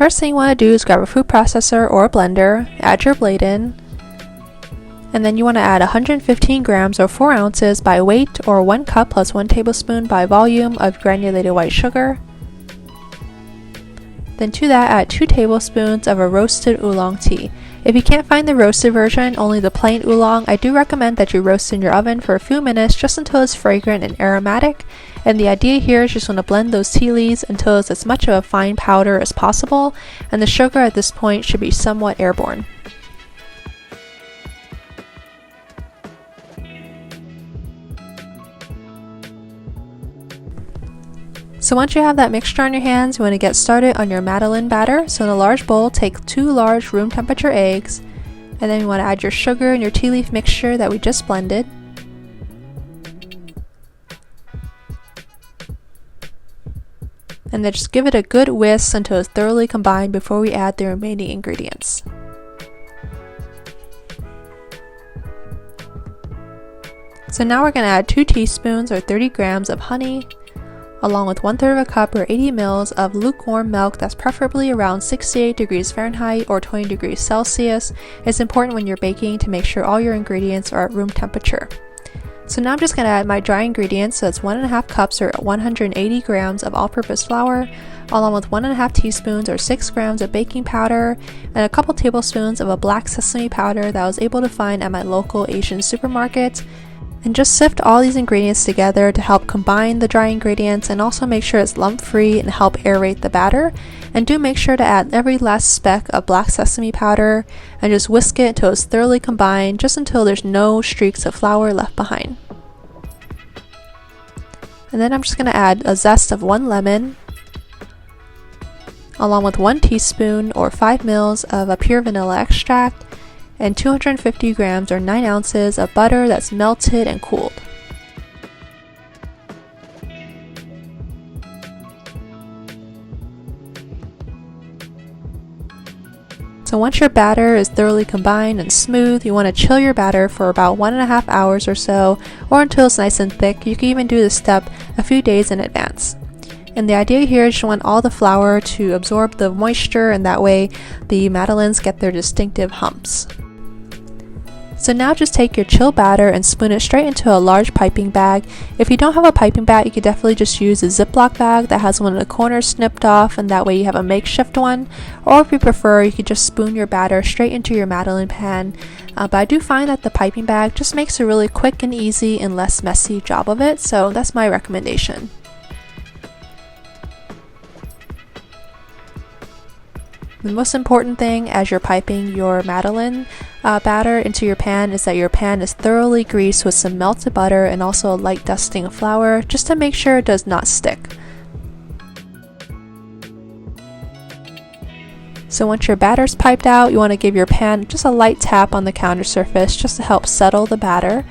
first thing you want to do is grab a food processor or a blender, add your blade in, and then you want to add 115 grams or 4 ounces by weight or 1 cup plus 1 tablespoon by volume of granulated white sugar. Then to that add 2 tablespoons of a roasted oolong tea. If you can't find the roasted version, only the plain oolong, I do recommend that you roast in your oven for a few minutes just until it's fragrant and aromatic. And the idea here is just want to blend those tea leaves until it's as much of a fine powder as possible, and the sugar at this point should be somewhat airborne. So once you have that mixture on your hands, you want to get started on your Madeleine batter. So in a large bowl, take 2 large room temperature eggs, and then you want to add your sugar and your tea leaf mixture that we just blended. And then just give it a good whisk until it's thoroughly combined before we add the remaining ingredients. So now we're going to add 2 teaspoons or 30 grams of honey, along with 1/3 of a cup or 80 ml of lukewarm milk that's preferably around 68 degrees Fahrenheit or 20 degrees Celsius. It's important when you're baking to make sure all your ingredients are at room temperature. So now I'm just going to add my dry ingredients, so it's 1.5 cups or 180 grams of all-purpose flour, along with 1.5 teaspoons or 6 grams of baking powder, and a couple tablespoons of a black sesame powder that I was able to find at my local Asian supermarket. And just sift all these ingredients together to help combine the dry ingredients and also make sure it's lump-free and help aerate the batter. And do make sure to add every last speck of black sesame powder and just whisk it until it's thoroughly combined, just until there's no streaks of flour left behind. And then I'm just going to add a zest of 1 lemon, along with 1 teaspoon or 5 ml of a pure vanilla extract, and 250 grams or 9 ounces of butter that's melted and cooled. So once your batter is thoroughly combined and smooth, you want to chill your batter for about 1.5 hours or so, or until it's nice and thick. You can even do this step a few days in advance. And the idea here is you want all the flour to absorb the moisture, and that way the madeleines get their distinctive humps. So now just take your chilled batter and spoon it straight into a large piping bag. If you don't have a piping bag, you could definitely just use a Ziploc bag that has one of the corners snipped off, and that way you have a makeshift one. Or if you prefer, you could just spoon your batter straight into your Madeleine pan. But I do find that the piping bag just makes a really quick and easy and less messy job of it, so that's my recommendation. The most important thing as you're piping your Madeleine batter into your pan is that your pan is thoroughly greased with some melted butter and also a light dusting of flour, just to make sure it does not stick. So once your batter's piped out, you want to give your pan just a light tap on the counter surface just to help settle the batter.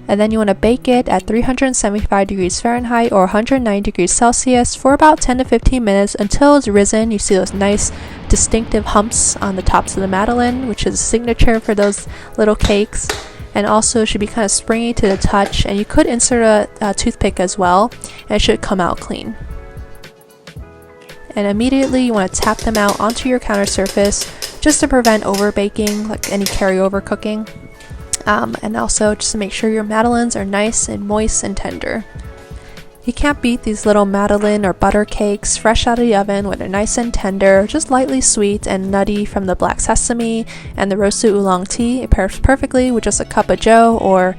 And then you want to bake it at 375 degrees Fahrenheit or 190 degrees Celsius for about 10 to 15 minutes until it's risen. You see those nice distinctive humps on the tops of the Madeleine, which is a signature for those little cakes, and also should be kind of springy to the touch, and you could insert a toothpick as well, and it should come out clean. And immediately you want to tap them out onto your counter surface just to prevent over baking, like any carryover cooking. And also just to make sure your madeleines are nice and moist and tender. You can't beat these little Madeleine or butter cakes fresh out of the oven when they're nice and tender, just lightly sweet and nutty from the black sesame and the roasted oolong tea. It pairs perfectly with just a cup of joe or,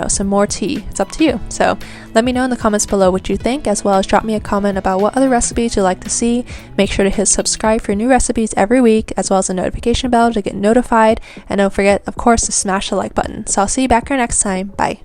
some more tea. It's up to you. So let me know in the comments below what you think, as well as drop me a comment about what other recipes you'd like to see. Make sure to hit subscribe for new recipes every week, as well as the notification bell to get notified. And don't forget, of course, to smash the like button. So I'll see you back here next time. Bye.